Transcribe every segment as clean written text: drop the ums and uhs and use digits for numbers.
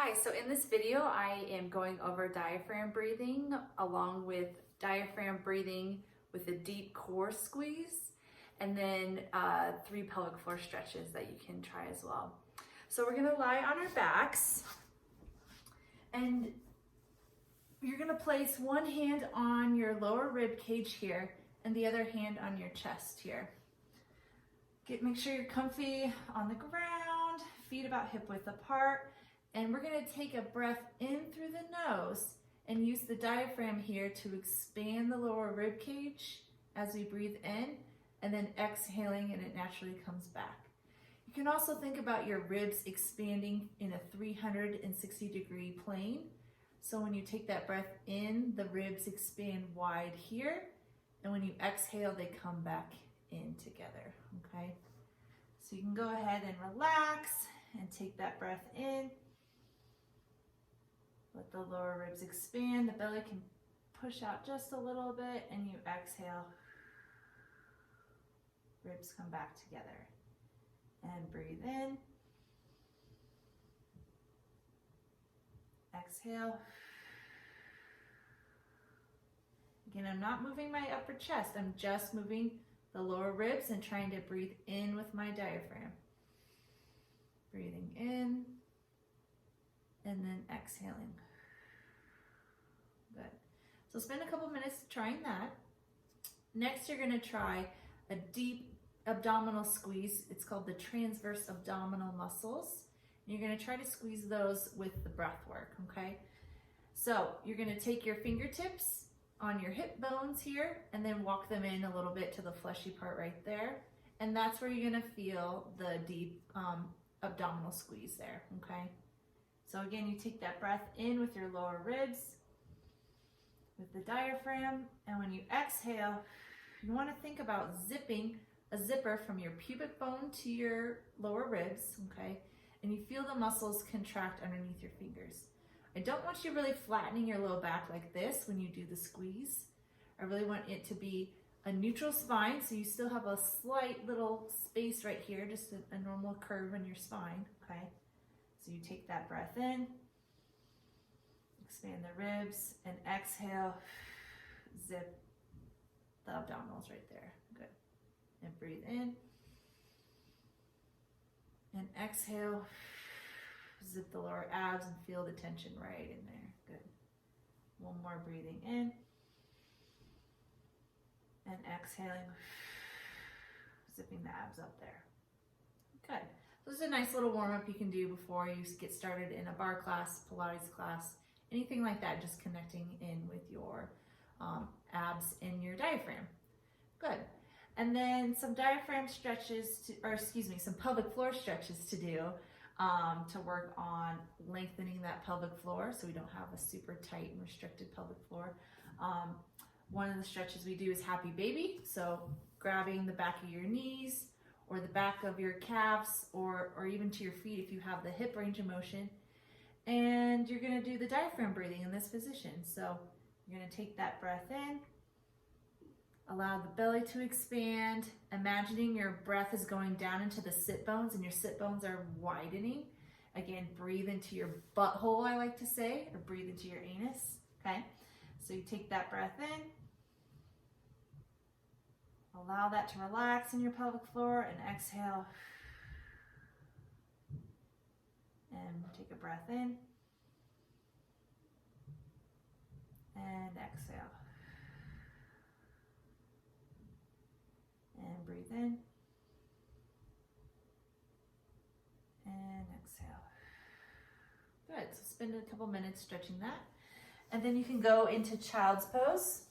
Hi, so in this video, I am going over diaphragm breathing along with diaphragm breathing with a deep core squeeze, and then 3 pelvic floor stretches that you can try as well. So we're gonna lie on our backs, and you're gonna place one hand on your lower rib cage here and the other hand on your chest here. Make sure you're comfy on the ground, feet about hip width apart. And we're gonna take a breath in through the nose and use the diaphragm here to expand the lower rib cage as we breathe in, and then exhaling and it naturally comes back. You can also think about your ribs expanding in a 360-degree plane. So when you take that breath in, the ribs expand wide here, and when you exhale, they come back in together, okay? So you can go ahead and relax and take that breath in. Let the lower ribs expand, the belly can push out just a little bit, and you exhale. Ribs come back together. And breathe in. Exhale. Again, I'm not moving my upper chest, I'm just moving the lower ribs and trying to breathe in with my diaphragm. Breathing in, and then exhaling. Good. So spend a couple minutes trying that. Next, you're gonna try a deep abdominal squeeze. It's called the transverse abdominal muscles. And you're gonna try to squeeze those with the breath work, okay? So you're gonna take your fingertips on your hip bones here and then walk them in a little bit to the fleshy part right there. And that's where you're gonna feel the deep abdominal squeeze there, okay? So again, you take that breath in with your lower ribs, with the diaphragm, and when you exhale, you want to think about zipping a zipper from your pubic bone to your lower ribs, okay? And you feel the muscles contract underneath your fingers. I don't want you really flattening your low back like this when you do the squeeze. I really want it to be a neutral spine, so you still have a slight little space right here, just a normal curve in your spine, okay? So you take that breath in, expand the ribs, and exhale, zip the abdominals right there. Good. And breathe in. And exhale, zip the lower abs and feel the tension right in there. Good. One more breathing in. And exhaling, zipping the abs up there. Good. So this is a nice little warm-up you can do before you get started in a bar class, Pilates class, anything like that, just connecting in with your abs and your diaphragm. Good. And then some diaphragm stretches, some pelvic floor stretches to do to work on lengthening that pelvic floor so we don't have a super tight and restricted pelvic floor. One of the stretches we do is happy baby. So grabbing the back of your knees or the back of your calves or even to your feet if you have the hip range of motion. And you're gonna do the diaphragm breathing in this position. So you're gonna take that breath in, allow the belly to expand, imagining your breath is going down into the sit bones and your sit bones are widening. Again, breathe into your butthole, I like to say, or breathe into your anus, okay? So you take that breath in, allow that to relax in your pelvic floor, and exhale. And take a breath in, and exhale. And breathe in, and exhale. Good, so spend a couple minutes stretching that. And then you can go into child's pose.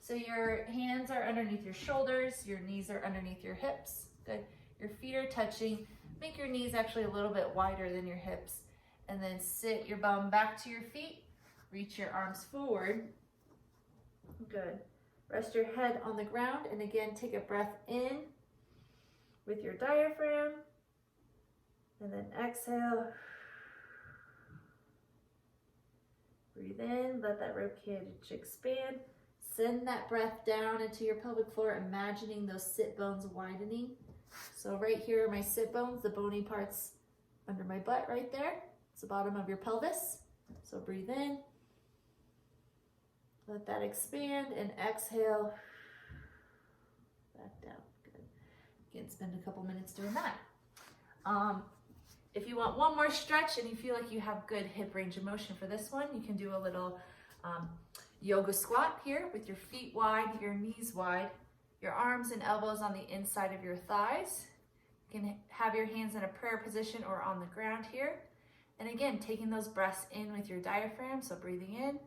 So your hands are underneath your shoulders, your knees are underneath your hips. Good, your feet are touching. Make your knees actually a little bit wider than your hips. And then sit your bum back to your feet. Reach your arms forward. Good. Rest your head on the ground, and again, take a breath in with your diaphragm, and then exhale. Breathe in, let that rib cage expand. Send that breath down into your pelvic floor, imagining those sit bones widening. So right here are my sit bones, the bony parts under my butt right there. It's the bottom of your pelvis. So breathe in. Let that expand and exhale. Back down. Good. Again, spend a couple minutes doing that. If you want one more stretch and you feel like you have good hip range of motion for this one, you can do a little yoga squat here with your feet wide, your knees wide, your arms and elbows on the inside of your thighs. You can have your hands in a prayer position or on the ground here. And again, taking those breaths in with your diaphragm, so breathing in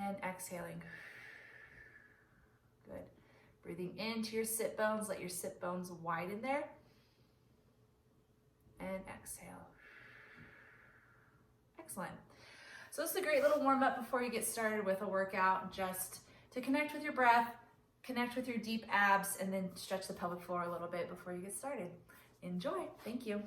and exhaling. Good. Breathing into your sit bones, let your sit bones widen there. And exhale. Excellent. So this is a great little warm up before you get started with a workout, just to connect with your breath, connect with your deep abs, and then stretch the pelvic floor a little bit before you get started. Enjoy. Thank you.